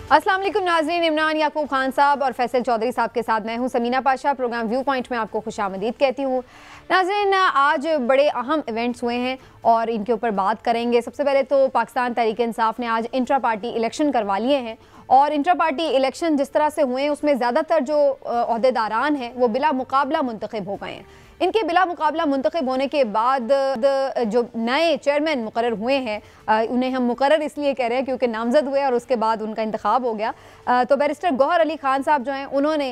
अस्सलाम वालेकुम नाज़रीन, इमरान याकूब खान साहब और फैसल चौधरी साहब के साथ मैं हूं Sameena Pasha. Programme viewpoint में आपको खुशामदीद कहती हूं। नाज़रीन, आज बड़े अहम इवेंट्स हुए हैं और इनके ऊपर बात करेंगे। सबसे पहले तो पाकिस्तान तहरीक इंसाफ ने आज इंट्रा पार्टी इलेक्शन करवा लिए हैं और इंट्रा पार्टी इलेक्शन जिस तरह से हुए हैं उसमें ज़्यादातर जो ओहदेदारान हैं वो बिला मुकाबला मुंतखब हो गए हैं। इनके बिला मुकाबला मुंतखब होने के बाद जो नए चेयरमैन मुकर्रर हुए हैं, उन्हें हम मुकर्रर इसलिए कह रहे हैं क्योंकि नामजद हुए और उसके बाद उनका इंतखाब हो गया। तो बैरिस्टर गौहर अली खान साहब जो हैं उन्होंने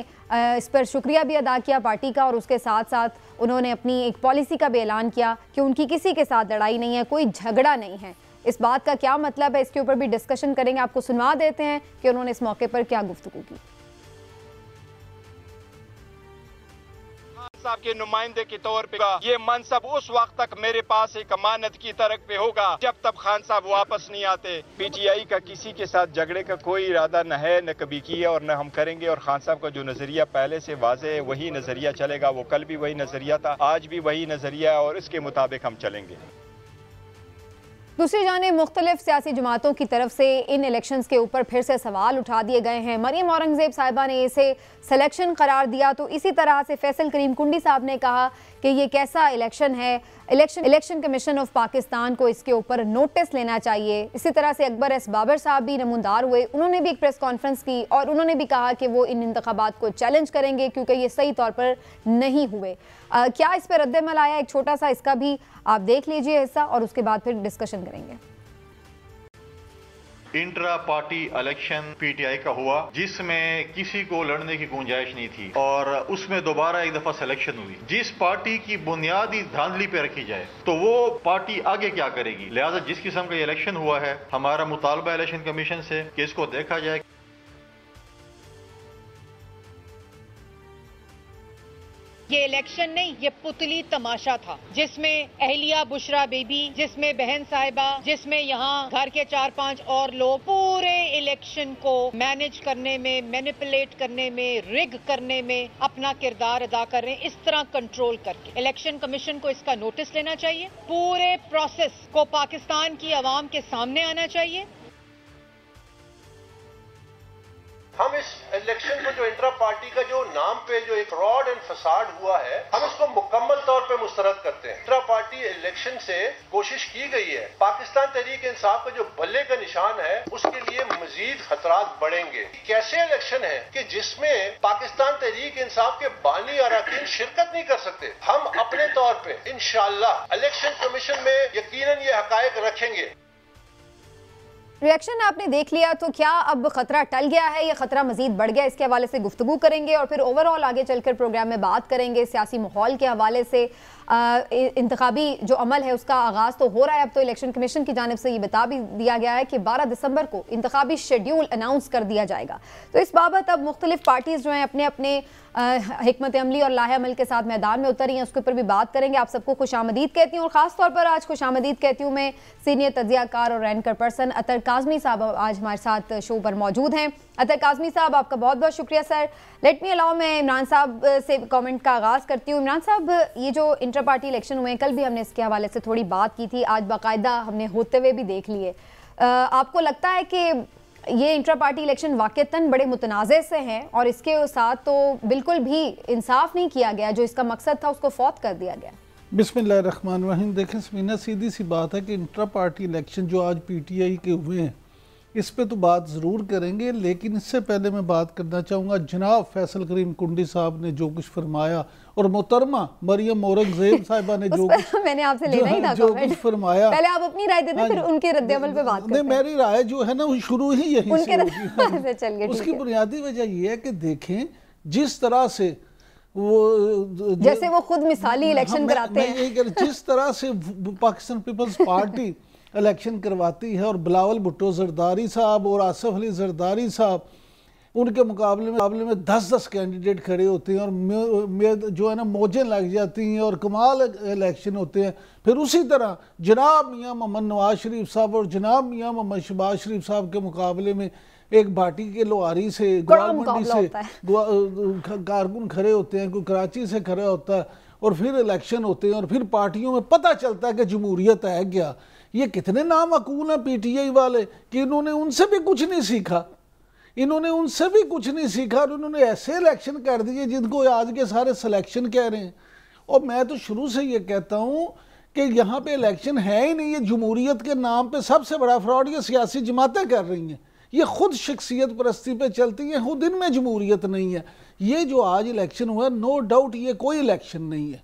इस पर शुक्रिया भी अदा किया पार्टी का और उसके साथ साथ उन्होंने अपनी एक पॉलिसी का भी ऐलान किया कि उनकी किसी के साथ लड़ाई नहीं है, कोई झगड़ा नहीं है। इस बात का क्या मतलब है, इसके ऊपर भी डिस्कशन करेंगे। आपको सुनवा देते हैं कि उन्होंने इस मौके पर क्या गुफ्तगू की। साहब के नुमाइंदे के तौर पे ये मनसब उस वक्त तक मेरे पास एक अमानत की तरह पे होगा जब तक खान साहब वापस नहीं आते। पीटीआई का किसी के साथ झगड़े का कोई इरादा न है, न कभी किया और न हम करेंगे। और खान साहब का जो नजरिया पहले से वाज़े है वही नजरिया चलेगा। वो कल भी वही नजरिया था, आज भी वही नजरिया और इसके मुताबिक हम चलेंगे। दूसरी जानिब मुख्तलिफ सियासी जमातों की तरफ से इन इलेक्शंस के ऊपर फिर से सवाल उठा दिए गए हैं। मरियम औरंगजेब साहिबा ने इसे सिलेक्शन करार दिया, तो इसी तरह से फैसल करीम कुंडी साहब ने कहा कि ये कैसा इलेक्शन है, इलेक्शन कमीशन ऑफ पाकिस्तान को इसके ऊपर नोटिस लेना चाहिए। इसी तरह से अकबर एस बाबर साहब भी नमूदार हुए, उन्होंने भी एक प्रेस कॉन्फ्रेंस की और उन्होंने भी कहा कि वो इन इंतखाबात को चैलेंज करेंगे क्योंकि ये सही तौर पर नहीं हुए। क्या इस पर रद्द-ए-अमल आया, एक छोटा सा इसका भी आप देख लीजिए हिस्सा और उसके बाद फिर डिस्कशन करेंगे। इंट्रा पार्टी इलेक्शन पीटीआई का हुआ जिसमें किसी को लड़ने की गुंजाइश नहीं थी और उसमें दोबारा एक दफा सिलेक्शन हुई। जिस पार्टी की बुनियादी धांधली पे रखी जाए तो वो पार्टी आगे क्या करेगी। लिहाजा जिस किस्म का इलेक्शन हुआ है, हमारा मुतालबा इलेक्शन कमीशन से कि इसको देखा जाए। ये इलेक्शन नहीं, ये पुतली तमाशा था जिसमें अहलिया बुशरा बेबी, जिसमें बहन साहिबा, जिसमें यहाँ घर के 4-5 और लोग पूरे इलेक्शन को मैनेज करने में, मैनिपुलेट करने में, रिग करने में अपना किरदार अदा कर रहे हैं। इस तरह कंट्रोल करके इलेक्शन कमीशन को इसका नोटिस लेना चाहिए। पूरे प्रोसेस को पाकिस्तान की आवाम के सामने आना चाहिए। हम इस इलेक्शन को जो इंट्रा पार्टी का जो नाम पे जो एक फ्रॉड एंड फसाड हुआ है, हम इसको मुकम्मल तौर पे मुस्तरद करते हैं। इंट्रा पार्टी इलेक्शन से कोशिश की गई है, पाकिस्तान तहरीक इंसाफ का जो बल्ले का निशान है उसके लिए मजीद खतरात बढ़ेंगे। कैसे इलेक्शन है कि जिसमें पाकिस्तान तहरीक इंसाफ के बानी अरकान शिरकत नहीं कर सकते। हम अपने तौर पे इंशाअल्लाह इलेक्शन कमीशन में यकीनन ये हकायक रखेंगे। रिएक्शन आपने देख लिया, तो क्या अब खतरा टल गया है या खतरा मजीद बढ़ गया, इसके हवाले से गुफ्तगू करेंगे और फिर ओवरऑल आगे चलकर प्रोग्राम में बात करेंगे। सियासी माहौल के हवाले से इंतखाबी जो अमल है उसका आगाज़ तो हो रहा है। अब तो इलेक्शन कमीशन की जानिब से ये बता भी दिया गया है कि 12 दिसंबर को इंतखाबी शेड्यूल अनाउंस कर दिया जाएगा। तो इस बाबत अब मुख्तलिफ पार्टीज़ जो हैं अपने अपने हिकमत अमली और लाहे अमल के साथ मैदान में उतरी हैं, उसके ऊपर भी बात करेंगे। आप सबको खुशामदीद कहती हूँ और ख़ास तौर पर आज खुशामदीद कहती हूँ मैं सीनियर तज्ज़ियाकार और एंकर पर्सन अतर काज़मी साहब आज हमारे साथ शो पर मौजूद हैं। अतर काज़मी साहब, आपका बहुत बहुत शुक्रिया सर। लेट मी अलाउ, मैं इमरान साहब से कमेंट का आगाज़ करती हूँ। इमरान साहब, ये जो इंटर पार्टी इलेक्शन हुए हैं, कल भी हमने इसके हवाले से थोड़ी बात की थी, आज बाकायदा हमने होते हुए भी देख लिए। आपको लगता है कि ये इंट्रा पार्टी इलेक्शन वाक़तन बड़े मुतनाज़े से हैं और इसके साथ तो बिल्कुल भी इंसाफ नहीं किया गया, जो इसका मकसद था उसको फौत कर दिया गया। बिस्मिल्लाहिर्रहमानिर्रहीम। देखें समीना, सीधी सी बात है कि इंट्रा पार्टी इलेक्शन जो आज पीटीआई के हुए हैं इस पे तो बात ज़रूर करेंगे, लेकिन इससे पहले मैं बात करना चाहूँगा जनाब फैसल करीम कुंडी साहब ने जो कुछ फरमाया और मोहतरमा मरियम औरंगजेब साहिबा ने जो कुछ मैंने आपसे लेना ही था जो कुछ फरमाया। पहले आप अपनी राय देते, फिर उनके रद्द-ए-अमल पे बात करते हैं। मेरी राय जो है ना वो शुरू ही यहीं से होगी। चलिए, उसकी बुनियादी वजह ये है कि देखें जिस तरह से वो जैसे वो खुद मिसाली इलेक्शन कराते हैं, जिस तरह से पाकिस्तान पीपल्स पार्टी इलेक्शन करवाती है और बिलावल भुट्टो जरदारी साहब और आसिफ अली जरदारी साहब उनके मुकाबले में 10-10 कैंडिडेट खड़े होते हैं और जो है ना मौजें लग जाती हैं और कमाल इलेक्शन होते हैं। फिर उसी तरह जनाब मियाँ मोहम्मद नवाज शरीफ साहब और जनाब मियाँ मोहम्मद शहबाज शरीफ साहब के मुकाबले में एक भाटी के लोहारी से, ग्वालमंडी से कारकुन खड़े होते हैं, कोई कराची से खड़ा होता है और फिर इलेक्शन होते हैं और फिर पार्टियों में पता चलता है कि जमहूरियत है क्या। ये कितने नामाकूल हैं पीटीआई वाले कि इन्होंने उनसे भी कुछ नहीं सीखा। इन्होंने उनसे भी कुछ नहीं सीखा और उन्होंने ऐसे इलेक्शन कर दिए जिनको आज के सारे सिलेक्शन कह रहे हैं। और मैं तो शुरू से ये कहता हूँ कि यहाँ पे इलेक्शन है ही नहीं, ये जमहूरियत के नाम पे सबसे बड़ा फ्रॉड ये सियासी जमातें कर रही हैं। ये खुद शख्सियत परस्ती पे चलती हैं, खुद इनमें जमहूरियत नहीं है। ये जो आज इलेक्शन हुआ, नो डाउट ये कोई इलेक्शन नहीं है,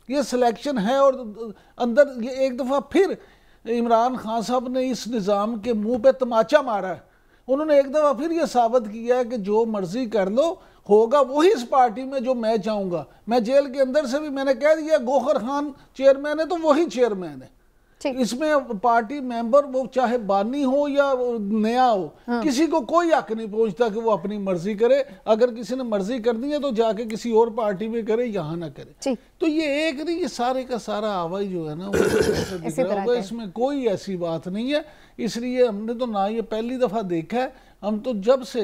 ये सिलेक्शन है। और अंदर ये एक दफ़ा फिर इमरान खान साहब ने इस निज़ाम के मुंह पे तमाचा मारा है। उन्होंने एक दफ़ा फिर ये साबित किया है कि जो मर्जी कर लो, होगा वही इस पार्टी में जो मैं चाहूँगा। मैं जेल के अंदर से भी मैंने कह दिया, गौहर खान चेयरमैन है तो वही चेयरमैन है। इसमें पार्टी मेंबर वो चाहे बानी हो या नया हो, किसी को कोई हक नहीं पहुंचता कि वो अपनी मर्जी करे। अगर किसी ने मर्जी करनी है तो जाके किसी और पार्टी में करे, यहाँ ना करे। तो ये एक नहीं, ये सारे का सारा आवाज जो है ना वो इसमें कोई ऐसी बात नहीं है। इसलिए हमने तो ना ये पहली दफा देखा है, हम तो जब से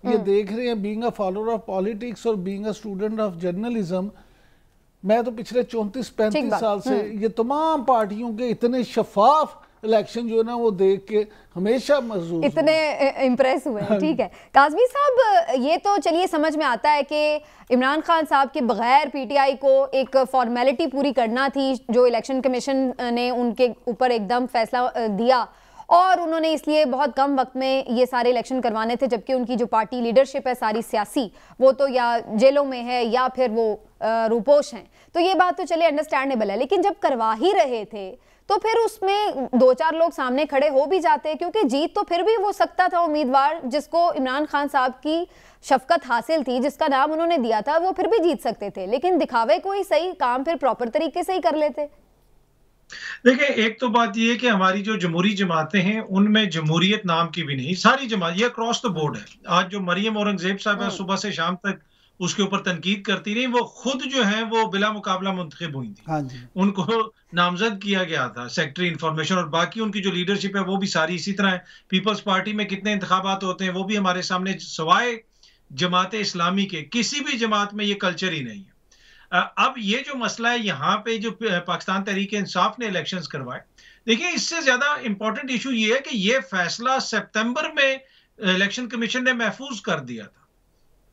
ये देख रहे हैं, being a follower of politics और being a student of journalism, मैं तो पिछले 34-35 साल से ये तमाम पार्टियों के इतने शफाफ इलेक्शन जो है ना वो देख के हमेशा महसूस इतने इम्प्रेस हुए हैं। ठीक है काज़मी साहब, ये तो चलिए समझ में आता है कि इमरान खान साहब के बगैर पीटीआई को एक फॉर्मेलिटी पूरी करना थी, जो इलेक्शन कमीशन ने उनके ऊपर एकदम फैसला दिया और उन्होंने इसलिए बहुत कम वक्त में ये सारे इलेक्शन करवाने थे, जबकि उनकी जो पार्टी लीडरशिप है सारी सियासी, वो तो या जेलों में है या फिर वो रूपोश हैं। तो ये बात तो चलिए अंडरस्टैंडेबल है, लेकिन जब करवा ही रहे थे तो फिर उसमें 2-4 लोग सामने खड़े हो भी जाते, क्योंकि जीत तो फिर भी वो सकता था उम्मीदवार जिसको इमरान खान साहब की शफकत हासिल थी, जिसका नाम उन्होंने दिया था, वो फिर भी जीत सकते थे। लेकिन दिखावे को ही सही, काम फिर प्रॉपर तरीके से ही कर लेते। देखिए, एक तो बात ये है कि हमारी जो जमहूरी जमातें हैं उनमें जमहूरियत नाम की भी नहीं, सारी जमात ये क्रॉस द बोर्ड है। आज जो मरियम औरंगजेब साहब है, सुबह से शाम तक उसके ऊपर तनकीद करती रही, वो खुद जो है वो बिला मुकाबला मुंतखब हुई थी। हाँ जी। उनको नामजद किया गया था सेक्रेटरी इंफॉर्मेशन, और बाकी उनकी जो लीडरशिप है वो भी सारी इसी तरह है। पीपल्स पार्टी में कितने इंतखाबात होते हैं वो भी हमारे सामने, सवाए जमात इस्लामी के किसी भी जमात में ये कल्चर ही नहीं है। अब ये जो मसला है यहाँ पे जो पाकिस्तान तहरीक इंसाफ ने इलेक्शंस करवाए, देखिए इससे ज्यादा इंपॉर्टेंट इशू ये है कि ये फैसला सितंबर में इलेक्शन कमीशन ने महफूज कर दिया था।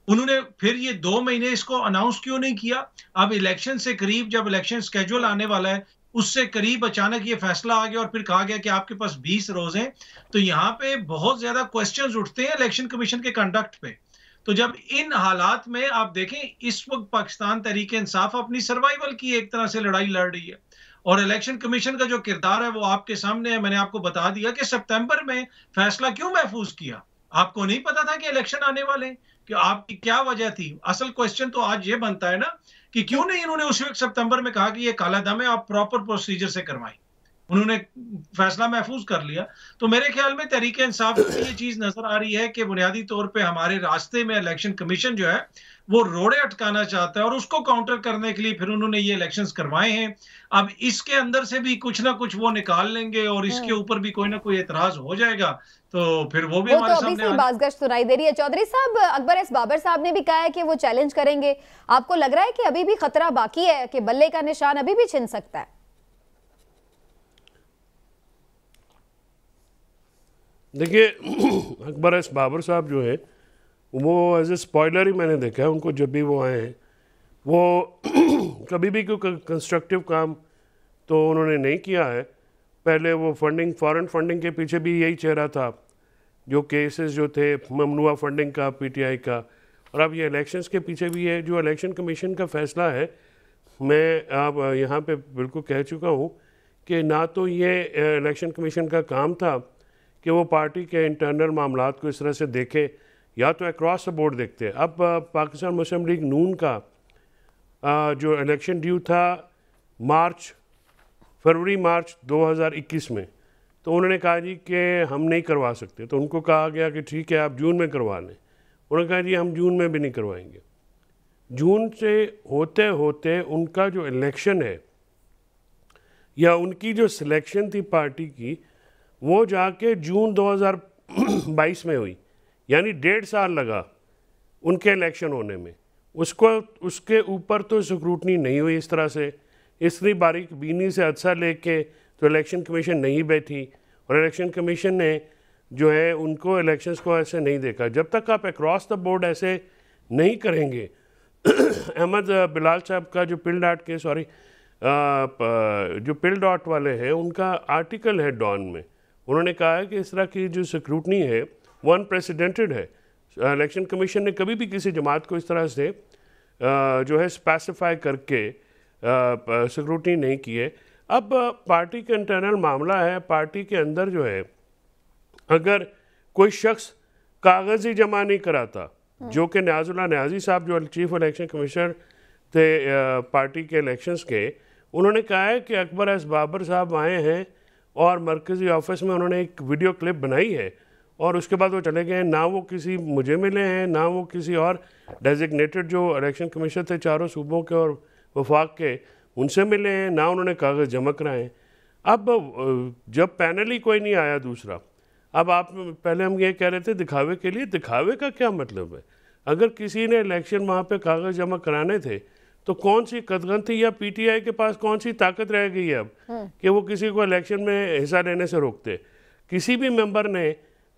उन्होंने फिर ये 2 महीने इसको अनाउंस क्यों नहीं किया? अब इलेक्शन से करीब, जब इलेक्शन स्केड्यूल आने वाला है उससे करीब अचानक ये फैसला आ गया और फिर कहा गया कि आपके पास 20 रोज हैं। तो यहाँ पे बहुत ज्यादा क्वेश्चंस उठते हैं इलेक्शन कमीशन के कंडक्ट पे। तो जब इन हालात में आप देखें, इस वक्त पाकिस्तान तहरीक इंसाफ अपनी सर्वाइवल की एक तरह से लड़ाई लड़ रही है, और इलेक्शन कमीशन का जो किरदार है वो आपके सामने है। मैंने आपको बता दिया कि सितंबर में फैसला क्यों महफूज किया। आपको नहीं पता था कि इलेक्शन आने वाले, कि आपकी क्या वजह थी? असल क्वेश्चन तो आज ये बनता है ना कि क्यों नहीं इन्होंने उस वक्त सितंबर में कहा कि ये काला दम है, आप प्रॉपर प्रोसीजर से करवाएं। उन्होंने फैसला महफूज कर लिया। तो मेरे ख्याल में तहरीक इंसाफ को ये चीज नजर आ रही है कि बुनियादी तौर पे हमारे रास्ते में इलेक्शन कमीशन जो है वो रोड़े अटकाना चाहता है, और उसको काउंटर करने के लिए फिर उन्होंने ये इलेक्शंस करवाए हैं। अब इसके अंदर से भी कुछ ना कुछ वो निकाल लेंगे और इसके ऊपर भी कोई ना कोई एतराज हो जाएगा, तो फिर वो भी हमारे सामने बाज़गश्त सुनाई दे रही है। चौधरी साहब, अकबर एस बाबर साहब ने भी कहा है कि वो चैलेंज करेंगे। आपको लग रहा है कि अभी भी खतरा बाकी है, कि बल्ले का निशान अभी भी छिन सकता है? देखिए, अकबर एस बाबर साहब जो है वो एज ए स्पॉइलर ही मैंने देखा है उनको। जब भी वो आए हैं वो कभी भी कोई कंस्ट्रक्टिव काम तो उन्होंने नहीं किया है। पहले वो फंडिंग, फॉरेन फंडिंग के पीछे भी यही चेहरा था, जो केसेस जो थे ममनुआ फंडिंग का पीटीआई का, और अब ये इलेक्शंस के पीछे भी है। जो इलेक्शन कमीशन का फ़ैसला है, मैं अब यहाँ पे बिल्कुल कह चुका हूँ कि ना तो ये इलेक्शन कमीशन का काम था कि वो पार्टी के इंटरनल मामलात को इस तरह से देखे, या तो अक्रॉस द बोर्ड देखते। अब पाकिस्तान मुस्लिम लीग नून का जो इलेक्शन ड्यू था फरवरी-मार्च 2021 में, तो उन्होंने कहा जी कि हम नहीं करवा सकते। तो उनको कहा गया कि ठीक है आप जून में करवा लें। उन्होंने कहा जी हम जून में भी नहीं करवाएंगे। जून से होते होते उनका जो इलेक्शन है या उनकी जो सिलेक्शन थी पार्टी की, वो जाके जून 2022 में हुई, यानी 1.5 साल लगा उनके इलेक्शन होने में। उसके ऊपर तो स्क्रूटनी नहीं हुई इस तरह से, इतनी बारीक बीनी से अदसा लेके तो इलेक्शन कमीशन नहीं बैठी, और इलेक्शन कमीशन ने जो है उनको इलेक्शंस को ऐसे नहीं देखा। जब तक आप अक्रॉस द बोर्ड ऐसे नहीं करेंगे अहमद बिलाल साहब का जो पिल डॉट के जो पिल डॉट वाले हैं उनका आर्टिकल है डॉन में, उन्होंने कहा है कि इस तरह की जो स्क्रूटनी है वो अनप्रेसिडेंटेड है। इलेक्शन कमीशन ने कभी भी किसी जमात को इस तरह से जो है स्पेसिफाई करके स्क्रूटनी नहीं की है। अब पार्टी का इंटरनल मामला है, पार्टी के अंदर जो है अगर कोई शख्स कागज़ ही जमा नहीं कराता, जो कि न्याजुल्लाह न्याजी साहब जो चीफ इलेक्शन कमिश्नर थे पार्टी के इलेक्शंस के, उन्होंने कहा है कि अकबर एस बाबर साहब आए हैं और मरकज़ी ऑफिस में उन्होंने एक वीडियो क्लिप बनाई है और उसके बाद वो चले गए। ना वो किसी मुझे मिले हैं, ना वो किसी और डेजिग्नेटेड जो इलेक्शन कमिश्नर थे चारों सूबों के और वफाक के उनसे मिले हैं, ना उन्होंने कागज़ जमा कराए हैं। अब जब पैनल ही कोई नहीं आया दूसरा, अब आप पहले हम ये कह रहे थे दिखावे के लिए, दिखावे का क्या मतलब है? अगर किसी ने इलेक्शन वहाँ पे कागज़ जमा कराने थे तो कौन सी कदगन थी या पीटीआई के पास कौन सी ताकत रह गई है अब कि वो किसी को इलेक्शन में हिस्सा लेने से रोकते? किसी भी मेंबर ने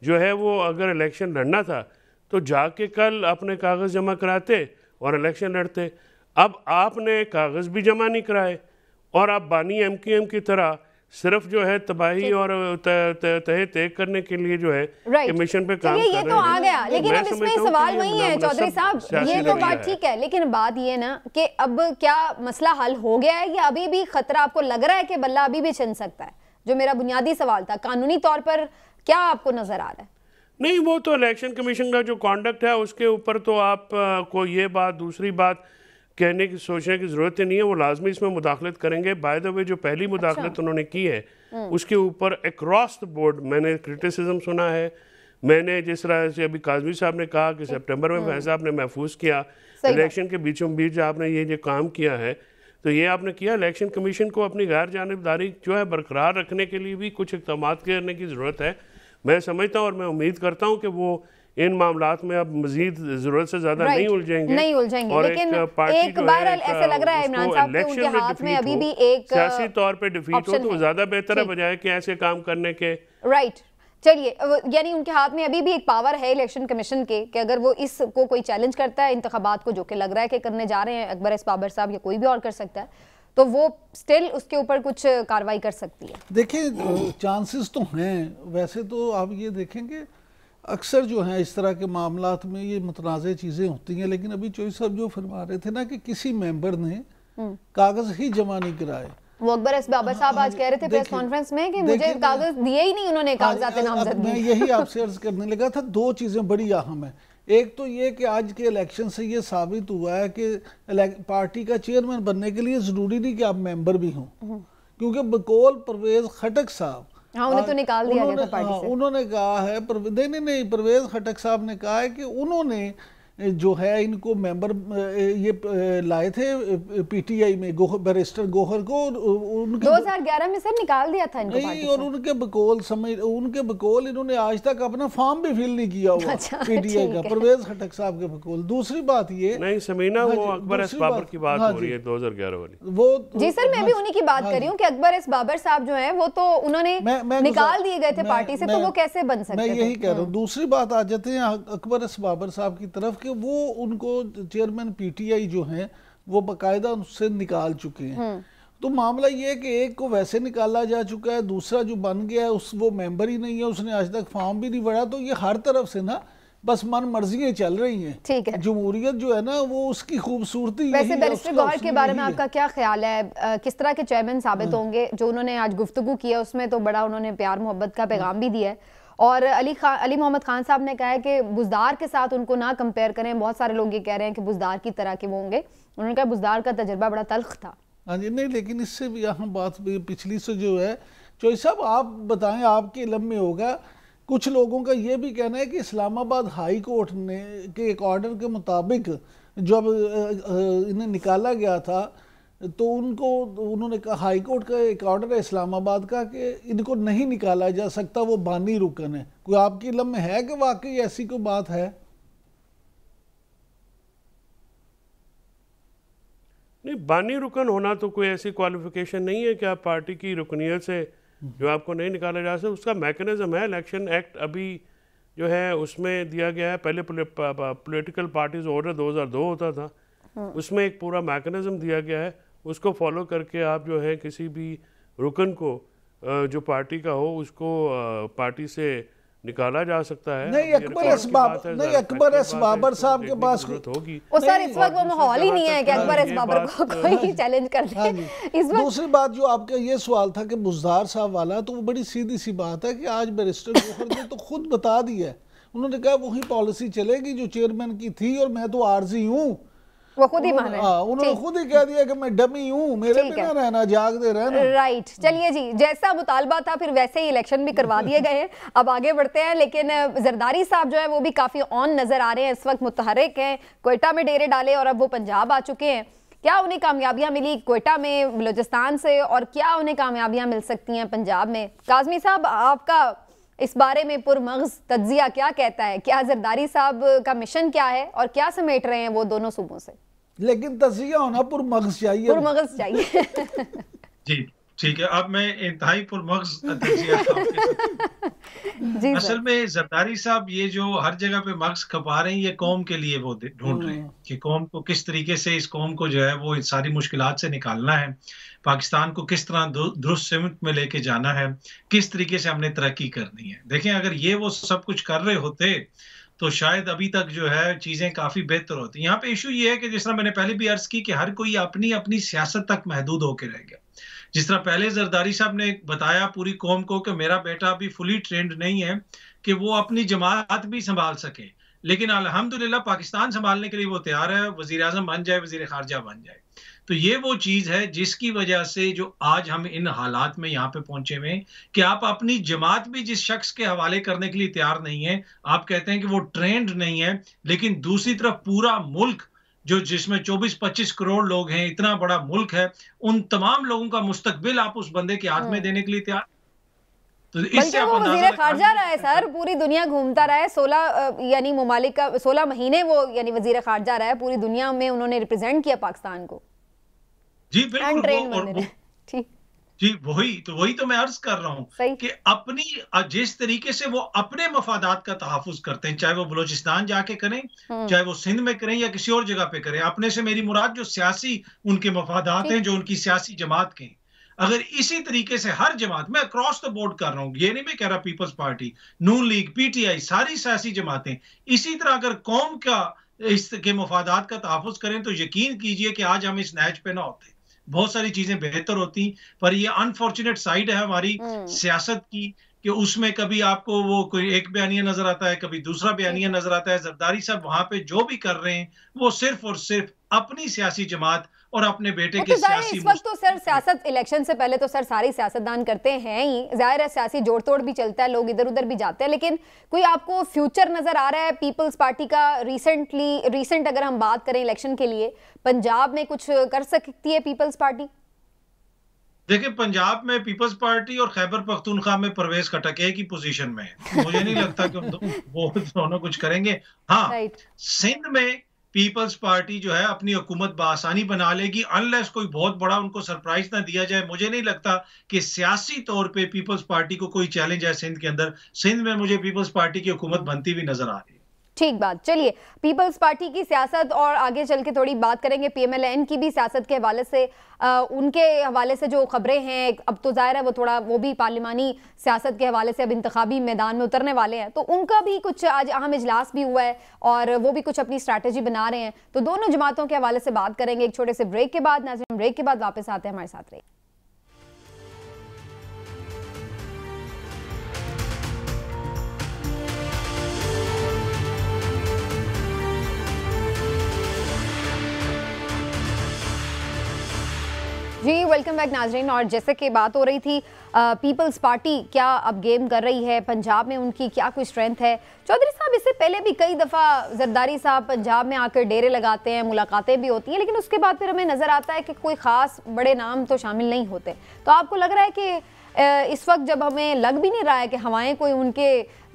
जो है वो अगर इलेक्शन लड़ना था तो जाके कल अपने कागज़ जमा कराते और इलेक्शन लड़ते। अब आपने कागज़ भी जमा नहीं कराए और आप बानी एमक्यूएम की तरह सिर्फ जो है तबाही और तहे तय करने के लिए जो है कमीशन पे काम कर रहे हैं। ये तो आ गया, लेकिन अब इसमें सवाल वही है चौधरी साहब, ये तो बात ठीक है, लेकिन बात ये ना कि अब क्या मसला हल हो गया है या अभी भी खतरा आपको लग रहा है कि बल्ला अभी भी छिन सकता है? जो मेरा बुनियादी सवाल था, कानूनी तौर पर क्या आपको नजर आ रहा है? नहीं, वो तो इलेक्शन कमीशन का जो कॉन्डक्ट है उसके ऊपर तो आप को ये बात, दूसरी बात कहने की सोचने की ज़रूरत ही नहीं है, वो लाजमी इसमें मुदाखलत करेंगे। बाय द वे जो पहली मुदाखलत उन्होंने की है उसके ऊपर अक्रॉस द बोर्ड मैंने क्रिटिसिज्म सुना है। मैंने जिस तरह से अभी काजमी साहब ने कहा कि सितंबर में फैसला आपने महफूज किया, इलेक्शन के बीचों बीच आपने ये काम किया है, तो ये आपने किया। इलेक्शन कमीशन को अपनी गैर जानिबदारी जो है बरकरार रखने के लिए भी कुछ इक़दाम करने की ज़रूरत है। मैं समझता हूँ और मैं उम्मीद करता हूँ कि वो इन मामलात में अब मजीद जरूरत से ज्यादा नहीं उलझेंगे, और लेकिन एक बहरहाल ऐसा लग रहा है इमरान साहब के उनके हाथ में अभी भी एक सियासी तौर पे डिफीट हो तो ज्यादा बेहतर है बजाय कि ऐसे काम करने के। राइट, चलिए, यानी उनके हाथ में अभी भी एक पावर है इलेक्शन कमीशन के कि अगर वो इसको कोई चैलेंज करता है इंतखाबात को, जो कि लग रहा है कि करने जा रहे हैं अकबर एस बाबर साहब या कोई भी और कर सकता है, तो वो स्टिल उसके ऊपर कुछ कार्रवाई कर सकती है। देखिए चांसेस तो हैं, वैसे तो आप ये देखेंगे अक्सर जो है इस तरह के मामलात में ये मुतनाज़ चीज़ें होती हैं, लेकिन अभी चौधरी साहब जो फरमा रहे थे ना कि किसी मेंबर ने कागज़ ही जमा नहीं कराए, वो अकबर एस बाबर साहब आज कह रहे थे प्रेस कॉन्फ्रेंस में कि मुझे कागज दिए ही नहीं उन्होंने, कागजात नामजदगी। मैं यही आपसे अर्ज करने लगा था, दो चीज़ें बड़ी अहम है। एक तो ये कि आज के इलेक्शन से ये साबित हुआ है कि पार्टी का चेयरमैन बनने के लिए ज़रूरी नहीं कि आप मेंबर भी हों, क्योंकि बकौल परवेज़ खटक साहब, हाँ, उन्हें तो निकाल दिया गया था पार्टी से। उन्होंने कहा है, नहीं, परवेज़ खटक साहब ने कहा है कि उन्होंने जो है इनको मेंबर ये लाए थे पीटीआई में बैरिस्टर गोहर को, उनके 2011 में सर निकाल दिया था इनको पार्टी से। और उनके बकौल इन्होंने आज तक अपना फॉर्म भी फिल नहीं किया हुआ पीटीआई का, परवेज़ खटक साहब के बकौल। दूसरी बात ये नहीं समीना, वो अकबर एस बाबर की बात हो रही है 2011 वाली। वो जी सर, मैं भी उन्हीं की बात कर रही हूँ कि अकबर एस बाबर साहब जो है वो तो उन्होंने निकाल दिए गए थे पार्टी से, तो वो कैसे बन सकते? मैं यही कह रहा हूँ। दूसरी बात आ जाते हैं अकबर एस बाबर साहब की तरफ, वो उनको चेयरमैन पीटीआई जो हैं वो बाकायदा उससे निकाल चुके हैं। तो मामला ये है कि एक को वैसे निकाला जा चुका है, दूसरा जो बन गया है वो मेंबर ही नहीं है, उसने आज तक फॉर्म भी नहीं भरा। तो ये हर तरफ से ना बस मन मर्जियां चल रही हैं। ठीक है, जमहूरियत जो है ना वो उसकी खूबसूरती। वैसे बैरिस्टर गौहर के बारे में आपका क्या ख्याल है? किस तरह के चेयरमैन साबित होंगे? जो उन्होंने आज गुफ्तगू किया उसमें तो बड़ा उन्होंने प्यार मोहब्बत का पैगाम भी दिया है, और अली मोहम्मद खान साहब ने कहा है कि बुज़दार के साथ उनको ना कंपेयर करें। बहुत सारे लोग ये कह रहे हैं कि बुज़दार की तरह के वो होंगे। उन्होंने कहा बुज़दार का तजुर्बा बड़ा तल्ख था। हाँ जी, नहीं, लेकिन इससे भी यहाँ बात पिछली से जो है, चौधरी साहब आप बताएं, आपके इल्म में होगा, कुछ लोगों का ये भी कहना है कि इस्लामाबाद हाई कोर्ट ने के एक ऑर्डर के मुताबिक जब इन्हें निकाला गया था तो उन्होंने कहा, हाई कोर्ट का एक ऑर्डर है इस्लामाबाद का कि इनको नहीं निकाला जा सकता, वो बानी रुकन है। कोई आपकी इल्म में है कि वाकई ऐसी कोई बात है? नहीं, बानी रुकन होना तो कोई ऐसी क्वालिफिकेशन नहीं है कि आप पार्टी की रुकनियत से जो आपको नहीं निकाला जा सकता, उसका मैकेनिज्म है। इलेक्शन एक्ट अभी जो है उसमें दिया गया है, पहले पॉलिटिकल पार्टीज ऑर्डर 2002 होता था, उसमें एक पूरा मैकेनिज्म दिया गया है, उसको फॉलो करके आप जो है किसी भी रुकन को जो पार्टी का हो उसको पार्टी से निकाला जा सकता है। नहीं अकबर एस बाबर साहब के पास होगी। ओ सर, इस वक्त वो माहौल ही नहीं है कि अकबर एस बाबर को कोई चैलेंज कर दे इस वक्त। दूसरी बात जो आपका ये सवाल था कि बुज़दार साहब वाला, तो वो बड़ी सीधी सी बात है कि आज बैरिस्टर जोहर ने तो खुद बता दिया है, उन्होंने कहा वही पॉलिसी चलेगी जो चेयरमैन की थी और मैं तो आर्जी हूँ, वो खुद ही मान रहे हैं। उन्होंने खुद ही कह दिया कि मैं डमी हूँ, मेरे बिना रहना, जागते रहना। राइट, चलिए जी, जैसा मुतालबा था फिर वैसे ही इलेक्शन भी करवा दिए गए हैं। अब आगे बढ़ते हैं, लेकिन जरदारी साहब जो है वो भी काफी ऑन नजर आ रहे हैं, इस वक्त मुतहरिक हैं, क्वेटा में डेरे डाले और अब वो पंजाब आ चुके हैं। क्या उन्हें कामयाबियां मिली क्वेटा में बलूचिस्तान से, और क्या उन्हें कामयाबियां मिल सकती हैं पंजाब में? काज़मी साहब, आपका इस बारे में पुरमग़ज़ तज्ज़िया क्या कहता है? क्या जरदारी साहब का मिशन क्या है और क्या समेट रहे हैं वो दोनों सूबों से? लेकिन तज़्किया होना पुरमग़ज़ चाहिए, पुरमग़ज़ चाहिए। जी ठीक है, अब मैं इंतहाई पुरमग़ज़ तज़्किया असल में जरदारी साहब ये जो हर जगह पे मग़ज़ खपा रहे हैं, ये कौम के लिए वो ढूंढ रहे हैं कि कौम को किस तरीके से, इस कौम को जो है वो इन सारी मुश्किलात से निकालना है, पाकिस्तान को किस तरह दुरुस्त सिमत में लेके जाना है, किस तरीके से हमने तरक्की करनी है। देखें, अगर ये वो सब कुछ कर रहे होते तो शायद अभी तक जो है चीजें काफी बेहतर होती। यहाँ पे इशू ये है कि जिस तरह मैंने पहले भी अर्ज की कि हर कोई अपनी अपनी सियासत तक महदूद होकर रह गया। जिस तरह पहले जरदारी साहब ने बताया पूरी कौम को कि मेरा बेटा अभी फुली ट्रेंड नहीं है कि वो अपनी जमात भी संभाल सके, लेकिन अल्हम्दुलिल्लाह पाकिस्तान संभालने के लिए वो तैयार है, वजीर आजम बन जाए, वजीर खारजा बन जाए। तो ये वो चीज है जिसकी वजह से जो आज हम इन हालात में यहाँ पे पहुंचे हुए कि आप अपनी जमात भी जिस शख्स के हवाले करने के लिए तैयार नहीं है, आप कहते हैं कि वो ट्रेंड नहीं है, लेकिन दूसरी तरफ पूरा मुल्क जो जिसमें 24-25 करोड़ लोग हैं, इतना बड़ा मुल्क है, उन तमाम लोगों का मुस्तकबिल आप उस बंदे के हाथ में देने के लिए तैयार। तो इससे वो वज़ीर खारजा रहा है सर, पूरी दुनिया घूमता रहा है, 16 यानी ममालिक का 16 महीने वो यानी वज़ीर खारजा रहा है, पूरी दुनिया में उन्होंने रिप्रेजेंट किया पाकिस्तान को। जी बिल्कुल, जी वही तो मैं अर्ज कर रहा हूँ कि अपनी जिस तरीके से वो अपने मफादात का तहफ़्फ़ुज़ करते हैं, चाहे वो बलूचिस्तान जाके करें, चाहे वो सिंध में करें या किसी और जगह पे करें, अपने से मेरी मुराद जो सियासी उनके मफादात हैं, जो उनकी सियासी जमात के, अगर इसी तरीके से हर जमात, मैं अक्रॉस द बोर्ड कर रहा हूँ, ये नहीं मैं कह रहा पीपल्स पार्टी, नून लीग, पीटीआई, सारी सियासी जमातें इसी तरह अगर कौम का इसके मफादात का तहफ़्फ़ुज़ करें तो यकीन कीजिए कि आज हम इस नहज पे ना होते, बहुत सारी चीजें बेहतर होती। पर ये अनफॉर्चुनेट साइड है हमारी सियासत की कि उसमें कभी आपको वो कोई एक बयानिया नजर आता है, कभी दूसरा बयानिया नजर आता है। जरदारी साहब वहां पे जो भी कर रहे हैं वो सिर्फ और सिर्फ अपनी सियासी जमात और अपने बेटे के सियासी, इस वक्त तो सर सियासत इलेक्शन से पहले तो सर सारी सियासतदान करते हैं ही, जाहिर है सियासी जोड़ तोड़ भी चलता है, लोग इधर उधर भी जाते हैं, लेकिन कोई आपको फ्यूचर नजर आ रहा है पीपल्स पार्टी का? रिसेंट अगर हम बात करें इलेक्शन के लिए, पंजाब में कुछ कर सकती है पीपल्स पार्टी? देखिए, पंजाब में पीपल्स पार्टी और खैबर पख्तूनख्वा में परवेज खटक एक ही पोजीशन में है, मुझे नहीं लगता कि वो दोनों कुछ करेंगे। हाँ, सिंध में पीपल्स पार्टी जो है अपनी हुकूमत बआसानी बना लेगी, अनलेस कोई बहुत बड़ा उनको सरप्राइज ना दिया जाए। मुझे नहीं लगता कि सियासी तौर पे पीपल्स पार्टी को कोई चैलेंज है सिंध के अंदर। सिंध में मुझे पीपल्स पार्टी की हुकूमत बनती हुई नजर आ रही है। ठीक बात, चलिए पीपल्स पार्टी की सियासत और आगे चल के थोड़ी बात करेंगे पीएमएलएन की भी सियासत के हवाले से। उनके हवाले से जो खबरें हैं, अब तो जाहिर है वो थोड़ा वो भी पार्लिमानी सियासत के हवाले से अब इंतखाबी मैदान में उतरने वाले हैं, तो उनका भी कुछ आज अहम इजलास भी हुआ है और वो भी कुछ अपनी स्ट्रैटेजी बना रहे हैं। तो दोनों जमातों के हवाले से बात करेंगे एक छोटे से ब्रेक के बाद। नाज़रीन, ब्रेक के बाद वापस आते हैं, हमारे साथ रहिए। जी वेलकम बैक नाजरीन। और जैसे कि बात हो रही थी पीपल्स पार्टी क्या अब गेम कर रही है, पंजाब में उनकी क्या कोई स्ट्रेंथ है? चौधरी साहब, इससे पहले भी कई दफ़ा जरदारी साहब पंजाब में आकर डेरे लगाते हैं, मुलाकातें भी होती हैं, लेकिन उसके बाद फिर हमें नज़र आता है कि कोई ख़ास बड़े नाम तो शामिल नहीं होते। तो आपको लग रहा है कि इस वक्त जब हमें लग भी नहीं रहा है कि हवाएं कोई उनके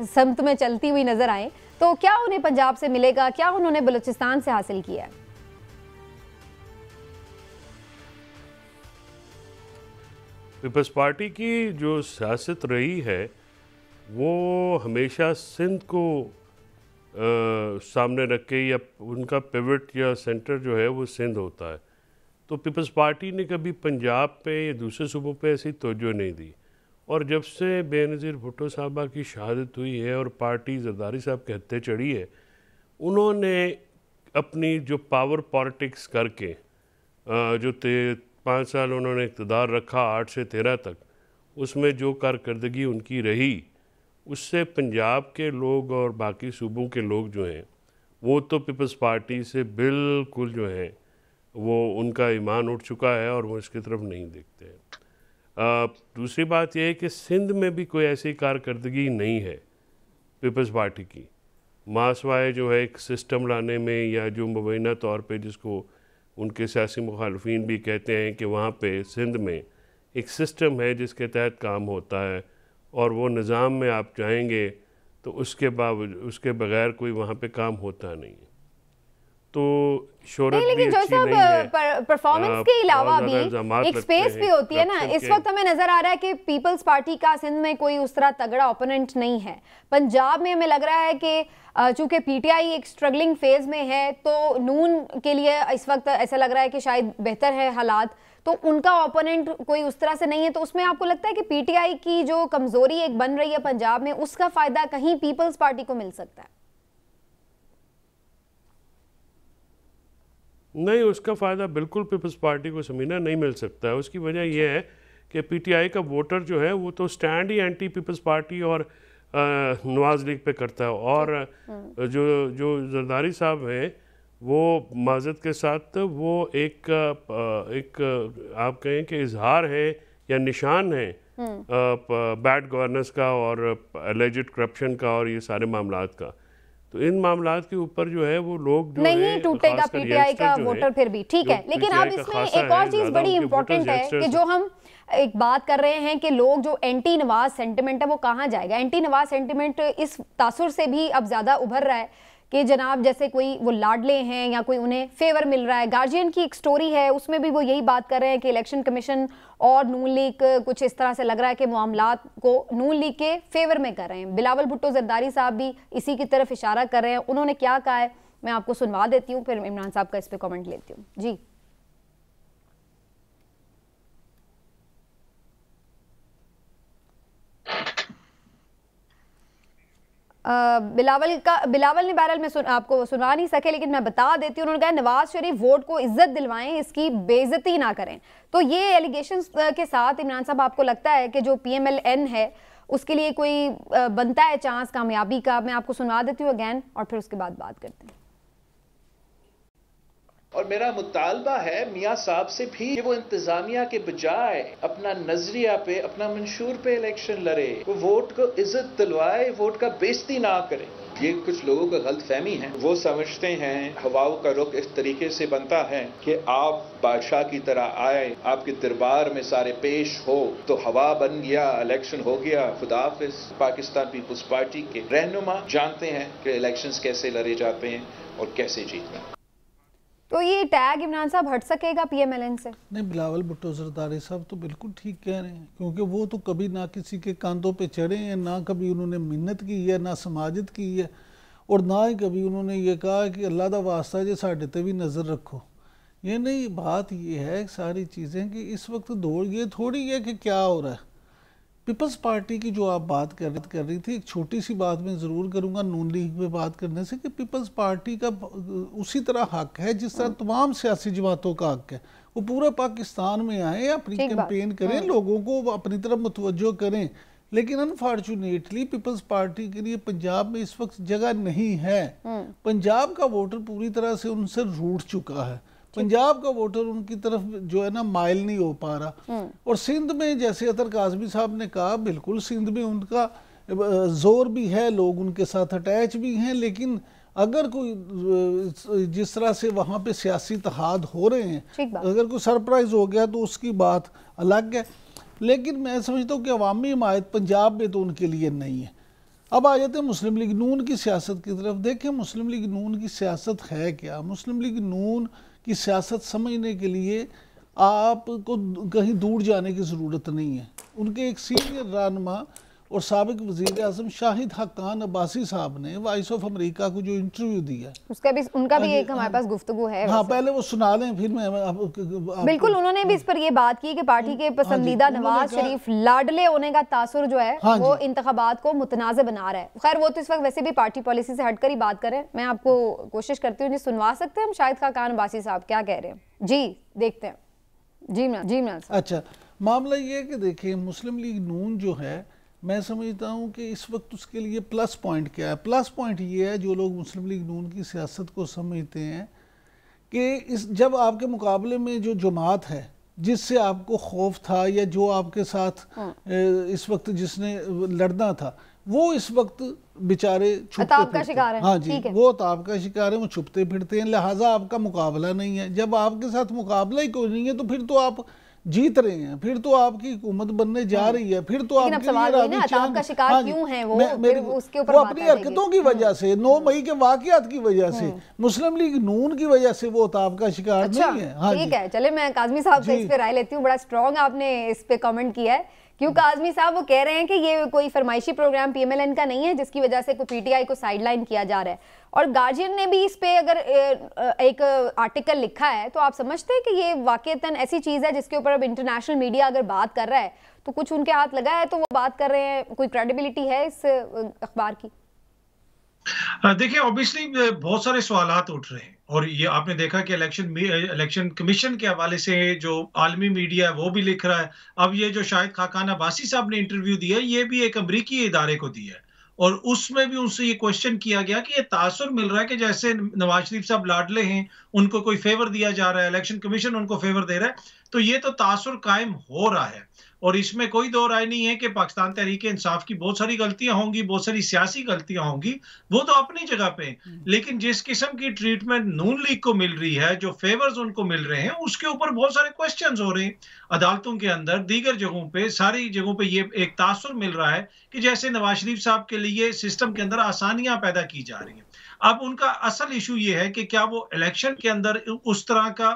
समत में चलती हुई नज़र आए, तो क्या उन्हें पंजाब से मिलेगा? क्या उन्होंने बलूचिस्तान से हासिल किया है? पीपल्स पार्टी की जो सियासत रही है वो हमेशा सिंध को सामने रख के, या उनका पिवट या सेंटर जो है वो सिंध होता है। तो पीपल्स पार्टी ने कभी पंजाब पे या दूसरे सूबों पे ऐसी तवज्जो नहीं दी। और जब से बेनज़ीर भुट्टो साहबा की शहादत हुई है और पार्टी जरदारी साहब के हत्थे चढ़ी है, उन्होंने अपनी जो पावर पॉलिटिक्स करके जो 5 साल उन्होंने इक़्तिदार रखा 8 से 13 तक, उसमें जो कारकर्दगी उनकी रही, उससे पंजाब के लोग और बाकी सूबों के लोग जो हैं वो तो पीपल्स पार्टी से बिल्कुल जो है वो उनका ईमान उठ चुका है और वो इसकी तरफ नहीं देखते हैं। दूसरी बात यह है कि सिंध में भी कोई ऐसी कारकर्दगी नहीं है पीपल्स पार्टी की, मासवाए जो है एक सिस्टम लाने में, या जो मुबैना तौर पे जिसको उनके सियासी मुखालफिन भी कहते हैं कि वहाँ पे सिंध में एक सिस्टम है जिसके तहत काम होता है, और वो निज़ाम में आप जाएंगे तो उसके बगैर कोई वहाँ पे काम होता नहीं है। तो शोहरत भी लेकिन जो अच्छी नहीं है, परफॉर्मेंस के अलावा भी एक स्पेस भी होती है ना। इस वक्त हमें नजर आ रहा है कि पीपल्स पार्टी का सिंध में कोई उस तरह तगड़ा ओपोनेंट नहीं है। पंजाब में हमें लग रहा है कि चूंकि पीटीआई एक स्ट्रगलिंग फेज में है, तो नून के लिए इस वक्त ऐसा लग रहा है कि शायद बेहतर है हालात, तो उनका ओपोनेंट कोई उस तरह से नहीं है। तो उसमें आपको लगता है कि पीटीआई की जो कमजोरी एक बन रही है पंजाब में, उसका फायदा कहीं पीपल्स पार्टी को मिल सकता है? नहीं, उसका फ़ायदा बिल्कुल पीपल्स पार्टी को समीना नहीं मिल सकता है। उसकी वजह यह है कि पीटीआई का वोटर जो है वो तो स्टैंड ही एंटी पीपल्स पार्टी और नवाज लीग पे करता है, और जो जरदारी साहब हैं वो माजत के साथ वो एक आप कहें कि इजहार है या निशान है बैड गवर्नेंस का और एलिजिड करप्शन का और ये सारे मामलात का। तो इन मामलात के ऊपर जो है वो लोग जो नहीं टूटेगा पीटीआई का वोटर फिर भी, ठीक है। लेकिन अब इसमें एक और चीज बड़ी इंपॉर्टेंट है कि जो हम एक बात कर रहे हैं कि लोग जो एंटी नवाज सेंटिमेंट है वो कहाँ जाएगा। एंटी नवाज सेंटिमेंट इस तासुर से भी अब ज्यादा उभर रहा है कि जनाब जैसे कोई वो लाडले हैं या कोई उन्हें फेवर मिल रहा है। गार्जियन की एक स्टोरी है, उसमें भी वो यही बात कर रहे हैं कि इलेक्शन कमीशन और नून लीग कुछ इस तरह से लग रहा है कि मामलात को नून लीग के फेवर में कर रहे हैं। बिलावल भुट्टो जरदारी साहब भी इसी की तरफ इशारा कर रहे हैं। उन्होंने क्या कहा है मैं आपको सुनवा देती हूँ, फिर इमरान साहब का इस पर कॉमेंट लेती हूँ। जी बिलावल ने बहरहाल में आपको सुना नहीं सके, लेकिन मैं बता देती हूँ। उन्होंने कहा नवाज शरीफ वोट को इज्जत दिलवाएं, इसकी बेइज्जती ना करें। तो ये एलिगेशंस के साथ इमरान साहब आपको लगता है कि जो PMLN है उसके लिए कोई बनता है चांस कामयाबी का? मैं आपको सुनवा देती हूँ अगैन और फिर उसके बाद बात करते हैं। और मेरा मुतालबा है मियाँ साहब से भी कि वो इंतजामिया के बजाय अपना नजरिया पे, अपना मंशूर पे इलेक्शन लड़े, वो वोट को इज्जत दिलवाए, वोट का बेइज्जती ना करे। ये कुछ लोगों का गलत फहमी है। वो समझते हैं हवाओं का रुख इस तरीके से बनता है कि आप बादशाह की तरह आए, आपके दरबार में सारे पेश हो तो हवा बन गया, इलेक्शन हो गया, खुदाफिज। पाकिस्तान पीपल्स पार्टी के रहनुमा जानते हैं कि इलेक्शंस कैसे लड़े जाते हैं और कैसे जीतना। तो ये टैग इमरान साहब हट सकेगा PMLN से? नहीं, बिलावल भुट्टो जरदारी साहब तो बिल्कुल ठीक कह रहे हैं, क्योंकि वो तो कभी ना किसी के कांधों पे चढ़े हैं, ना कभी उन्होंने मिन्नत की है, ना समाजत की है, और ना ही कभी उन्होंने ये कहा कि अल्लाह दा वास्ता जे साढ़े ते भी नज़र रखो। ये नहीं, बात ये है सारी चीज़ें कि इस वक्त दौड़ ये थोड़ी है कि क्या हो रहा है। पीपल्स पार्टी की जो आप बात कर रही थी, एक छोटी सी बात मैं ज़रूर करूँगा नून लीग पे बात करने से, कि पीपल्स पार्टी का उसी तरह हक है जिस तरह तमाम सियासी जमातों का हक है। वो पूरे पाकिस्तान में आए, अपनी कैंपेन करें, लोगों को अपनी तरफ मुतवज्जो करें। लेकिन अनफॉर्चुनेटली पीपल्स पार्टी के लिए पंजाब में इस वक्त जगह नहीं है। पंजाब का वोटर पूरी तरह से उनसे रूठ चुका है। पंजाब का वोटर उनकी तरफ जो है ना माइल नहीं हो पा रहा। और सिंध में जैसे अतर काजमी साहब ने कहा, बिल्कुल सिंध में उनका जोर भी है, लोग उनके साथ अटैच भी हैं, लेकिन अगर कोई जिस तरह से वहाँ पे सियासी इत्तेहाद हो रहे हैं, अगर कोई सरप्राइज हो गया तो उसकी बात अलग है। लेकिन मैं समझता हूँ कि अवामी हिमायत पंजाब में तो उनके लिए नहीं है। अब आ जाते हैं मुस्लिम लीग नून की सियासत की तरफ। देखें मुस्लिम लीग नून की सियासत है क्या। मुस्लिम लीग नून की सियासत समझने के लिए आपको कहीं दूर जाने की ज़रूरत नहीं है। उनके एक सीनियर रहनुमा और साबिक वज़ीर आज़म शाहिद हक्कान अब्बासी साहब ने वॉइस ऑफ अमेरिका को जो इंटरव्यू दिया उनका भी एक हमारे पास गुफ्तगू है। हाँ, पहले वो सुना लें फिर मैं बिल्कुल। उन्होंने भी इस पर ये बात की कि पार्टी के पसंदीदा नवाज शरीफ लाडले होने का तासुर जो है वो इंतखाबात को मुतनाज़ बना रहा है। खैर वो तो इस वक्त वैसे भी पार्टी पॉलिसी से हटकर ही बात करें। मैं आपको कोशिश करती हूँ जी, सुनवा सकते हैं हम शाहिद खान अब्बासी साहब क्या कह रहे हैं? जी देखते हैं। जी मैं अच्छा, मामला ये है कि देखिए मुस्लिम लीग नून जो है, मैं समझता हूँ कि इस वक्त उसके लिए प्लस पॉइंट क्या है। प्लस पॉइंट ये है, जो लोग मुस्लिम लीग नून की सियासत को समझते हैं कि जब आपके मुकाबले में जो जमात है जिससे आपको खौफ था या जो आपके साथ इस वक्त जिसने लड़ना था, वो इस वक्त बेचारे अताब का शिकार है। हाँ जी, वो अताब का शिकार है, वो छुपते फिरते हैं, लिहाजा आपका मुकाबला नहीं है। जब आपके साथ मुकाबला ही कोई नहीं है तो फिर तो आप जीत रहे हैं, फिर तो आपकी हुकूमत बनने जा रही है, फिर तो आपके अताब का शिकार क्यों है वो उसके ऊपर वो अपनी हरकतों की वजह से, 9 मई के वाकयात की वजह से, मुस्लिम लीग नून की वजह से वो अताब का शिकार नहीं है। ठीक है, चले मैं काज़मी साहब से इस पे राय लेती हूँ। बड़ा स्ट्रॉन्ग आपने इस पे कमेंट किया है। क्यों काज़मी साहब वो कह रहे हैं कि ये कोई फरमाइशी प्रोग्राम पीएमएलएन का नहीं है जिसकी वजह से कोई पीटीआई को साइडलाइन किया जा रहा है। और गार्जियन ने भी इस पे अगर एक आर्टिकल लिखा है तो आप समझते हैं कि ये वाकईतन ऐसी चीज़ है जिसके ऊपर अब इंटरनेशनल मीडिया अगर बात कर रहा है तो कुछ उनके हाथ लगा है तो वो बात कर रहे हैं, कोई क्रेडिबिलिटी है इस अखबार की? देखिए ऑब्वियसली बहुत सारे सवालात उठ रहे हैं और ये आपने देखा कि इलेक्शन कमीशन के हवाले से जो आलमी मीडिया है वो भी लिख रहा है। अब ये जो शाहिद खान अब्बासी साहब ने इंटरव्यू दिया ये भी एक अमरीकी इदारे को दिया है और उसमें भी उनसे ये क्वेश्चन किया गया कि ये तासुर मिल रहा है कि जैसे नवाज शरीफ साहब लाडले हैं, उनको कोई फेवर दिया जा रहा है, इलेक्शन कमीशन उनको फेवर दे रहा है, तो ये तो तासुर कायम हो रहा है। और इसमें कोई दो राय नहीं है कि पाकिस्तान तहरीक इंसाफ की बहुत सारी गलतियां होंगी, बहुत सारी सियासी गलतियां होंगी, वो तो अपनी जगह पे, लेकिन जिस किस्म की ट्रीटमेंट नून लीग को मिल रही है, जो फेवर्स उनको मिल रहे हैं, उसके ऊपर बहुत सारे क्वेश्चंस हो रहे हैं अदालतों के अंदर, दीगर जगहों पे, सारी जगहों पे ये एक तासुर मिल रहा है कि जैसे नवाज शरीफ साहब के लिए सिस्टम के अंदर आसानियां पैदा की जा रही हैं। अब उनका असल इशू ये है कि क्या वो इलेक्शन के अंदर उस तरह का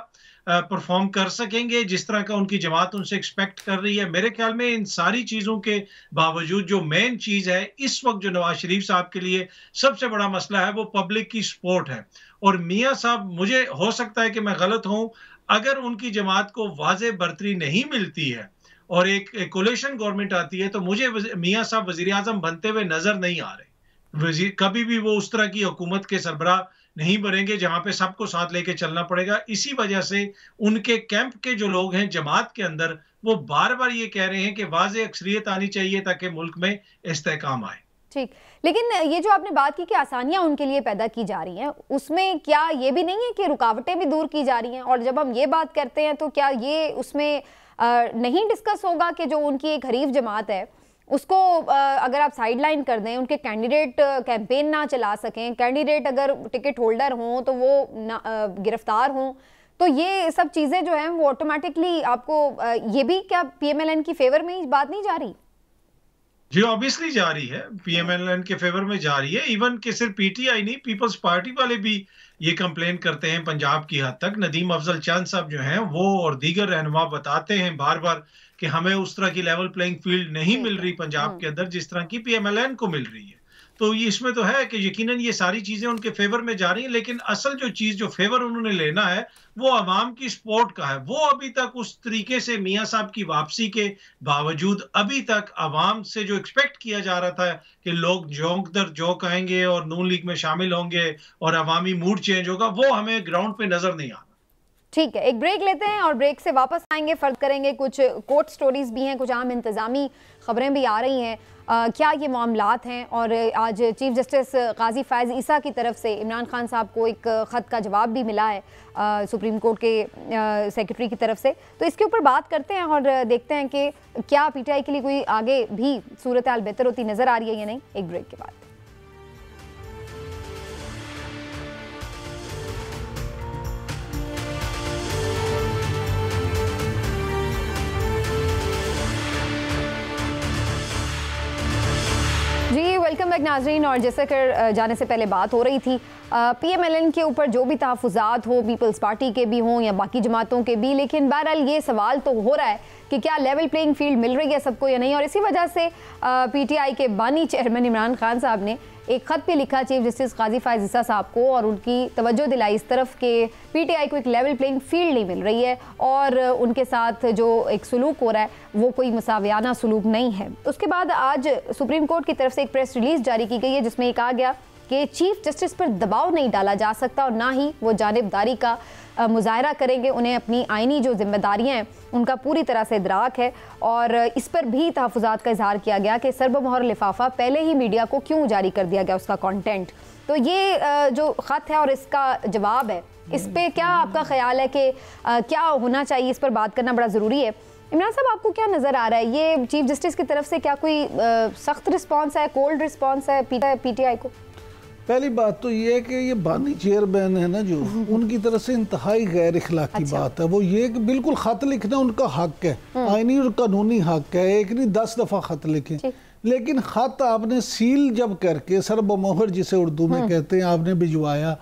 परफॉर्म कर सकेंगे जिस तरह का उनकी जमात उनसे एक्सपेक्ट कर रही है। मेरे ख्याल में इन सारी चीजों के बावजूद जो मेन चीज है इस वक्त जो नवाज शरीफ साहब के लिए सबसे बड़ा मसला है वो पब्लिक की सपोर्ट है। और मियां साहब, मुझे हो सकता है कि मैं गलत हूं, अगर उनकी जमात को वाज़े बर्तरी नहीं मिलती है और एक कोलिशन गवर्नमेंट आती है तो मुझे मियां साहब वजीर आजम बनते हुए नजर नहीं आ रहे। कभी भी वो उस तरह की हुकूमत के सरबराह नहीं बनेंगे जहां पे सबको साथ लेके चलना पड़ेगा। इसी वजह से उनके कैंप के जो लोग हैं जमात के अंदर, वो बार बार ये कह रहे हैं कि वाज़े अक्सरियत आनी चाहिए ताकि मुल्क में इस्तेहकाम आए। ठीक, लेकिन ये जो आपने बात की कि आसानियां उनके लिए पैदा की जा रही हैं, उसमें क्या ये भी नहीं है कि रुकावटें भी दूर की जा रही हैं? और जब हम ये बात करते हैं तो क्या ये उसमें नहीं डिस्कस होगा कि जो उनकी एक हरीफ जमात है उसको अगर आप साइडलाइन कर दें, उनके कैंडिडेट कैंपेन ना चला सकें, कैंडिडेट अगर टिकट होल्डर हों तो वो गिरफ्तार हों, तो ये सब चीज़ें जो हैं वो ऑटोमेटिकली आपको ये भी क्या पीएमएलएन की फेवर में ही बात नहीं जा रही? जी ऑब्वियसली जा रही है, पीएमएलएन के फेवर में जा रही है। इवन कि सिर्फ पीटीआई नहीं, पीपल्स पार्टी वाले भी ये कंप्लेन करते हैं पंजाब की हद तक। नदीम अफजल चंद साहब जो हैं वो और दीगर रहनुमा बताते हैं बार बार कि हमें उस तरह की लेवल प्लेइंग फील्ड नहीं मिल रही पंजाब के अंदर जिस तरह की पीएमएलएन को मिल रही है। तो इसमें तो है कि यकीनन ये सारी चीजें उनके फेवर में जा रही हैं, लेकिन असल जो चीज, जो फेवर उन्होंने लेना है वो अवाम की सपोर्ट का है। वो अभी तक उस तरीके से मियां साहब की वापसी के बावजूद अभी तक अवाम से जो एक्सपेक्ट किया जा रहा था कि लोग जोंक दर जोंक आएंगे और नून लीग में शामिल होंगे और अवामी मूड चेंज होगा, वो हमें ग्राउंड पे नजर नहीं आ रहा। ठीक है, एक ब्रेक लेते हैं और ब्रेक से वापस आएंगे, फर्क करेंगे। कुछ कोर्ट स्टोरीज भी हैं, कुछ आम इंतजामी खबरें भी आ रही हैं, क्या ये मामलात हैं। और आज चीफ जस्टिस काजी फैज़ ईसा की तरफ से इमरान खान साहब को एक ख़त का जवाब भी मिला है सुप्रीम कोर्ट के सेक्रेटरी की तरफ से। तो इसके ऊपर बात करते हैं और देखते हैं कि क्या पीटीआई के लिए कोई आगे भी सूरत हाल बेहतर होती नज़र आ रही है या नहीं, एक ब्रेक के बाद। जी वेलकम बैक नाजरीन। और जैसा कर जाने से पहले बात हो रही थी, PMLN के ऊपर जो भी तहफ़्फ़ुज़ात हो, पीपल्स पार्टी के भी हों या बाकी जमातों के भी, लेकिन बहरहाल ये सवाल तो हो रहा है कि क्या लेवल प्लेइंग फील्ड मिल रही है सबको या नहीं। और इसी वजह से PTI के बानी चेयरमैन इमरान खान साहब ने एक ख़त पे लिखा चीफ जस्टिस काजी फ़ाइज़ ईसा साहब को और उनकी तवज्जो दिलाई इस तरफ के PTI को एक लेवल प्लेइंग फील्ड नहीं मिल रही है और उनके साथ जो एक सलूक हो रहा है वो कोई मुसावियाना सलूक नहीं है। उसके बाद आज सुप्रीम कोर्ट की तरफ से एक प्रेस रिलीज़ जारी की गई है जिसमें ये कहा गया कि चीफ जस्टिस पर दबाव नहीं डाला जा सकता और ना ही वो जानिबदारी का मुजाहरा करेंगे। उन्हें अपनी आइनी जो जिम्मेदारियां हैं उनका पूरी तरह से इदराक है और इस पर भी तहफ़्फ़ुज़ात का इजहार किया गया कि सरबमोहर लिफाफा पहले ही मीडिया को क्यों जारी कर दिया गया उसका कंटेंट। तो ये जो ख़त है और इसका जवाब है, इस पर क्या आपका ख्याल है कि क्या होना चाहिए, इस पर बात करना बड़ा ज़रूरी है। इमरान साहब, आपको क्या नज़र आ रहा है, ये चीफ जस्टिस की तरफ से क्या कोई सख्त रिस्पॉन्स है, कोल्ड रिस्पॉन्स है PTI को? पहली बात तो ये है कि ये बानी चेयरमैन है ना जो, उनकी तरफ से इंतहाई गैर इखलाकी बात है वो ये कि बिल्कुल ख़त लिखना उनका हक है, आईनी और कानूनी हक है, एक नहीं 10 दफ़ा ख़त लिखें, लेकिन ख़त आपने सील जब करके सरबमोहर जिसे उर्दू में कहते हैं आपने भिजवाया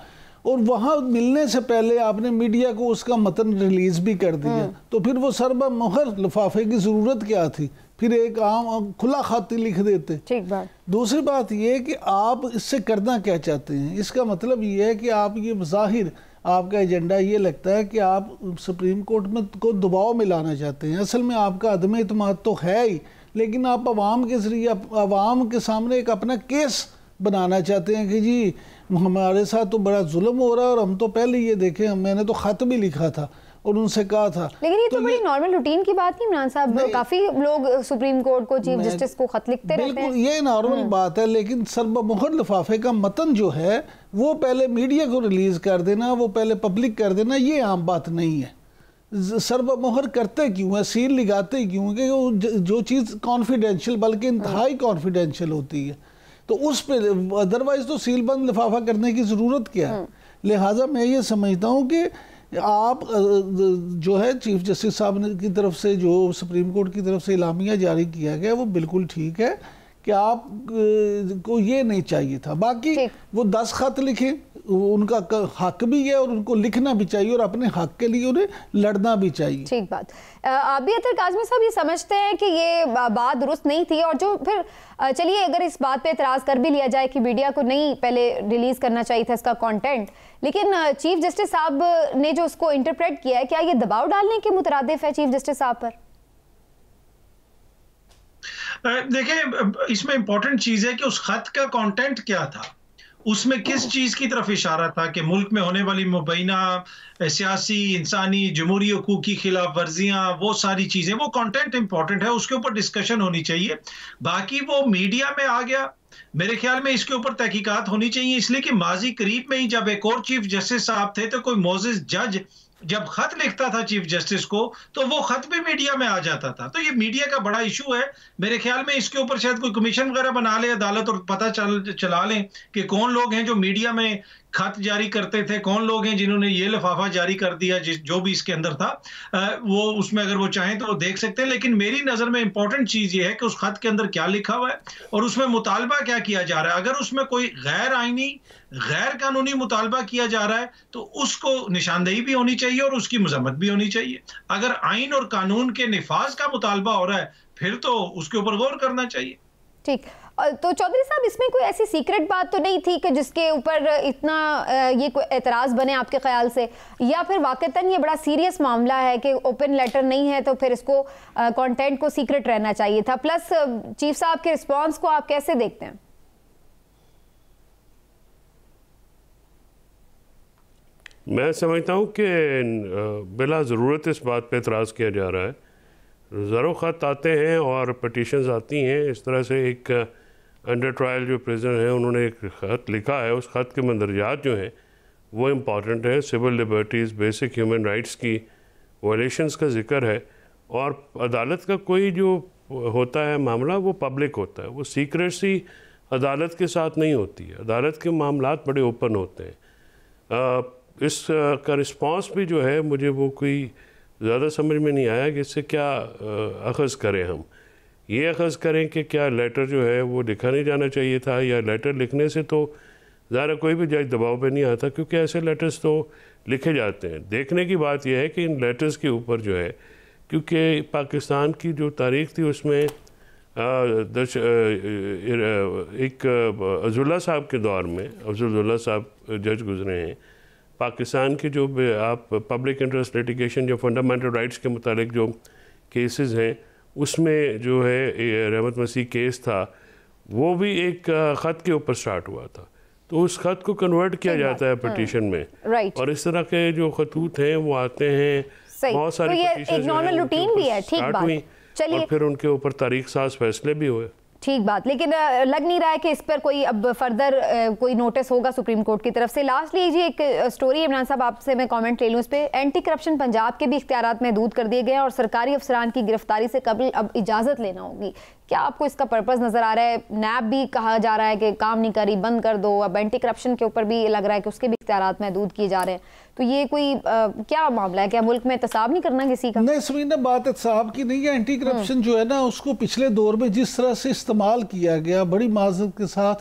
और वहाँ मिलने से पहले आपने मीडिया को उसका मतन रिलीज़ भी कर दिया, तो फिर वो सरबमोहर लिफाफे की ज़रूरत क्या थी, फिर एक आम खुला खत लिख देते। ठीक बात। दूसरी बात ये है कि आप इससे करना क्या चाहते हैं, इसका मतलब ये है कि आप ये ज़ाहिर आपका एजेंडा ये लगता है कि आप सुप्रीम कोर्ट में को दबाव में लाना चाहते हैं। असल में आपका अदम इत्मीनान तो है ही, लेकिन आप आवाम के ज़रिए आवाम के सामने एक अपना केस बनाना चाहते हैं कि जी हमारे साथ तो बड़ा जुल्म हो रहा है और हम तो पहले ये देखें, मैंने तो ख़त भी लिखा था और उनसे कहा था। लेकिन ये तो बड़ी नॉर्मल रूटीन की बात नहीं इमरान साहब, काफी लोग सुप्रीम कोर्ट को चीफ जस्टिस को खत लिखते रहते हैं। ये नॉर्मल बात है, लेकिन सरबमोहर लिफाफे का मतन जो है वो पहले मीडिया को रिलीज कर देना, वो पहले पब्लिक कर देना, ये आम बात नहीं है। सरबमोहर करते क्यों है, सील लगाते क्यों है कि जो चीज़ कॉन्फिडेंशियल बल्कि इंतहाई कॉन्फिडेंशियल होती है तो उस पर अदरवाइज तो सील बंद लिफाफा करने की ज़रूरत क्या है। लिहाजा मैं ये समझता हूँ कि आप जो है चीफ जस्टिस साहब की तरफ से जो सुप्रीम कोर्ट की तरफ से इलामिया जारी किया गया वो बिल्कुल ठीक है कि आप को ये नहीं चाहिए था। बाकी वो 10 खत लिखे, उनका हक भी है और उनको लिखना भी चाहिए और अपने हक के लिए उन्हें लड़ना भी चाहिए। ठीक बात। आप भी अतर काज़मी साहब ये समझते हैं कि ये बात दुरुस्त नहीं थी और जो फिर चलिए अगर इस बात पे एतराज़ कर भी लिया जाए कि मीडिया को नहीं पहले रिलीज करना चाहिए था इसका कंटेंट, लेकिन चीफ जस्टिस साहब ने जो उसको इंटरप्रेट किया है, क्या ये दबाव डालने के मुतरादिफ है चीफ जस्टिस साहब पर? देखिए, इसमें इंपॉर्टेंट चीज है कि उस खत का कंटेंट क्या था, उसमें किस चीज की तरफ इशारा था कि मुल्क में होने वाली मुबैना सियासी, इंसानी, जमहूरी हकूक की खिलाफ वर्जियां, वो सारी चीजें, वो कंटेंट इंपॉर्टेंट है, उसके ऊपर डिस्कशन होनी चाहिए। बाकी वो मीडिया में आ गया, मेरे ख्याल में इसके ऊपर तहकीकात होनी चाहिए, इसलिए कि माजी करीब में ही जब एक और चीफ जस्टिस साहब थे तो कोई मोजिज जज जब खत लिखता था चीफ जस्टिस को तो वो खत भी मीडिया में आ जाता था। तो ये मीडिया का बड़ा इशू है। मेरे ख्याल में इसके ऊपर शायद कोई कमीशन वगैरह बना ले अदालत और पता चला लें कि कौन लोग हैं जो मीडिया में खत जारी करते थे, कौन लोग हैं जिन्होंने ये लिफाफा जारी कर दिया जो भी इसके अंदर था। वो उसमें अगर वो चाहें तो वो देख सकते हैं, लेकिन मेरी नज़र में इंपॉर्टेंट चीज़ ये है कि उस खत के अंदर क्या लिखा हुआ है और उसमें मुतालबा क्या किया जा रहा है। अगर उसमें कोई गैर आईनी, गैर कानूनी मुतालबा किया जा रहा है तो उसको निशानदेही भी होनी चाहिए और उसकी मजम्मत भी होनी चाहिए। अगर आइन और कानून के निफाज का मुतालबा हो रहा है फिर तो उसके ऊपर गौर करना चाहिए। ठीक। तो चौधरी साहब, इसमें कोई ऐसी सीक्रेट बात तो नहीं थी कि जिसके ऊपर इतना ये कोई एतराज़ बने आपके ख्याल से, या फिर वाकईतन ये बड़ा सीरियस मामला है कि ओपन लेटर नहीं है तो फिर इसको कंटेंट को सीक्रेट रहना चाहिए था? प्लस चीफ साहब के रिस्पांस को आप कैसे देखते हैं? मैं समझता हूँ कि बिला ज़रूरत इस बात पे एतराज़ किया जा रहा है। ज़रो ख़त आते हैं और पटिशन्स आती हैं, इस तरह से एक अंडर ट्रायल जो प्रिजनर है उन्होंने एक ख़त लिखा है, उस ख़त के मंदरजात जो हैं वो इम्पॉर्टेंट है। Civil liberties, basic human rights की वायलेशंस का जिक्र है और अदालत का कोई जो होता है मामला वो पब्लिक होता है, वो सीक्रेसी अदालत के साथ नहीं होती है। अदालत के मामलात बड़े ओपन होते हैं। इस का रिस्पांस भी जो है मुझे वो कोई ज़्यादा समझ में नहीं आया कि इससे क्या अख़ज़ करें। हम ये अख़ज़ करें कि क्या लेटर जो है वो लिखा नहीं जाना चाहिए था, या लेटर लिखने से तो ज़ाहिर कोई भी जज दबाव पे नहीं आता, क्योंकि ऐसे लेटर्स तो लिखे जाते हैं। देखने की बात यह है कि इन लेटर्स के ऊपर जो है, क्योंकि पाकिस्तान की जो तारीख़ थी उसमें एक अब्दुल्ला साहब के दौर में, अब्दुल्ला साहब जज गुजरे हैं, पाकिस्तान के जो आप पब्लिक इंटरेस्ट लिटिगेशन जो फंडामेंटल राइट्स के मुतालिक जो केसेस हैं, उसमें जो है रहमत मसीह केस था, वो भी एक ख़त के ऊपर स्टार्ट हुआ था। तो उस खत को कन्वर्ट किया जाता है पिटीशन में, और इस तरह के जो खतूत हैं वो आते हैं, बहुत सारी एक नॉर्मल रूटीन भी है। ठीक बात, चलिए, और फिर उनके ऊपर तारीख साज फैसले भी हुए। ठीक बात, लेकिन लग नहीं रहा है कि इस पर कोई अब फर्दर कोई नोटिस होगा सुप्रीम कोर्ट की तरफ से। लास्टली जी एक स्टोरी इमरान साहब आपसे मैं कमेंट ले लूँ इस पर। एंटी करप्शन पंजाब के भी इख्तियारात महदूद कर दिए गए हैं और सरकारी अफसरान की गिरफ्तारी से कबल अब इजाज़त लेना होगी। क्या आपको इसका पर्पस नज़र आ रहा है? नैब भी कहा जा रहा है कि काम नहीं करी, बंद कर दो। अब एंटी करप्शन के ऊपर भी लग रहा है कि उसके भी इख्तियारात महदूद किए जा रहे हैं। तो ये कोई क्या मामला है? क्या मुल्क में एहतसाब नहीं करना किसी का? नहीं समीना, बात एहतसाब की नहीं है। एंटी करप्शन जो है ना, उसको पिछले दौर में जिस तरह से इस्तेमाल किया गया बड़ी माजरत के साथ,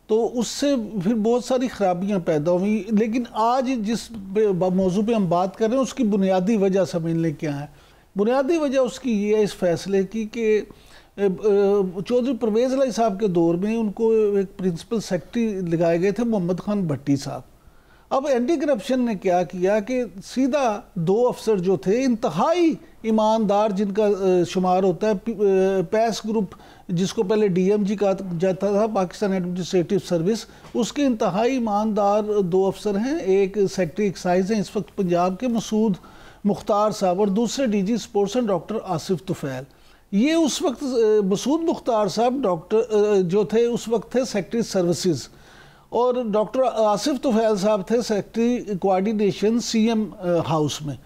तो उससे फिर बहुत सारी खराबियां पैदा हुई। लेकिन आज जिस मौजू पे हम बात कर रहे हैं, उसकी बुनियादी वजह समझ लें क्या है। बुनियादी वजह उसकी ये है इस फैसले की कि चौधरी परवेज़ इलाही साहब के दौर में उनको एक प्रिंसिपल सेक्रेटरी लगाए गए थे, मोहम्मद खान भट्टी साहब। अब एंटी करप्शन ने क्या किया कि सीधा 2 अफसर जो थे इंतहाई ईमानदार, जिनका शुमार होता है पैस ग्रुप, जिसको पहले DMG कहा जाता था, पाकिस्तान एडमिनिस्ट्रेटिव सर्विस, उसके इंतहाई ईमानदार 2 अफसर हैं। एक सेक्रेटरी एक्साइज हैं इस वक्त पंजाब के मसूद मुख्तार साहब, और दूसरे DG स्पोर्ट्स हैं डॉक्टर आसिफ तुफैल। ये उस वक्त मसूद मुख्तार साहब डॉक्टर जो थे उस वक्त थे सेक्रेटरी सर्विसेज, और डॉक्टर आसिफ तुफैल साहब थे सेक्रेटरी कोऑर्डिनेशन CM हाउस में।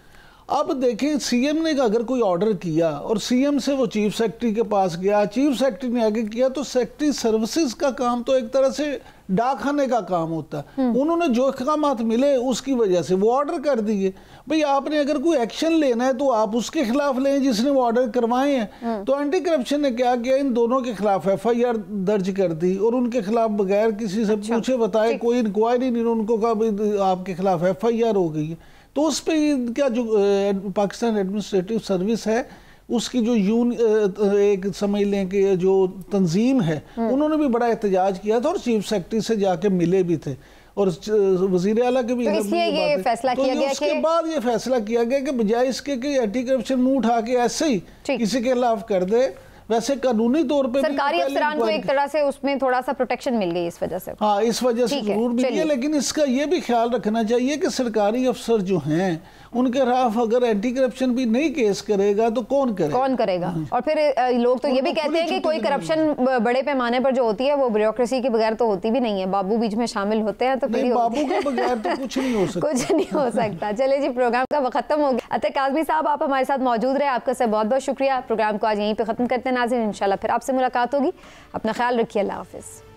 अब देखें, CM ने अगर कोई ऑर्डर किया और CM से वो चीफ सेक्रेटरी के पास गया, चीफ सेक्रेटरी ने आगे किया, तो सेक्रेटरी सर्विसेज का काम तो एक तरह से डाकखाने का काम होता है। उन्होंने जो इक़दामात मिले उसकी वजह से वो ऑर्डर कर दिए। भाई आपने अगर कोई एक्शन लेना है तो आप उसके खिलाफ लें जिसने वो ऑर्डर करवाए हैं। तो एंटी करप्शन ने क्या किया, इन दोनों के खिलाफ FIR दर्ज कर दी, और उनके खिलाफ बगैर किसी से पूछे बताए कोई इंक्वायरी नहीं, उनको कहा आपके खिलाफ FIR हो गई है। तो उस पर क्या जो पाकिस्तान एडमिनिस्ट्रेटिव सर्विस है उसकी जो एक समझ लें कि जो तंजीम है, उन्होंने भी बड़ा एहतजाज किया था और चीफ सेक्रेटरी से जाके मिले भी थे, और वजीर आला के भी। तो इसलिए ये फैसला किया गया उसके बाद ये फैसला किया गया कि बजाय इसके कि एंटी करप्शन मुंह उठा के ऐसे ही किसी के खिलाफ कर दे, वैसे कानूनी तौर पे सरकारी अफसरान को एक तरह से उसमें थोड़ा सा प्रोटेक्शन मिल गई इस वजह से। हाँ, इस वजह से जरूर मिली है। लेकिन इसका ये भी ख्याल रखना चाहिए कि सरकारी अफसर जो हैं उनके खिलाफ अगर एंटी करप्शन भी नहीं केस करेगा तो कौन करेगा? और फिर लोग तो ये भी कहते हैं कि कोई करप्शन बड़े पैमाने पर जो होती है वो ब्यूरोक्रेसी के बगैर तो होती भी नहीं है, बाबू बीच में शामिल होते हैं तो फिर बाबू के बगैर तो कुछ नहीं हो सकता। कुछ नहीं हो सकता। चले जी, प्रोग्राम का वक्त खत्म हो गया। अतः काज़मी साहब आप हमारे साथ मौजूद रहे, आपका सब बहुत बहुत शुक्रिया। प्रोग्राम को आज यहीं पे ख़त्म करते हैं नाज़रीन, इंशाल्लाह फिर आपसे मुलाकात होगी। अपना ख्याल रखिए, अल्लाह हाफ़िज़।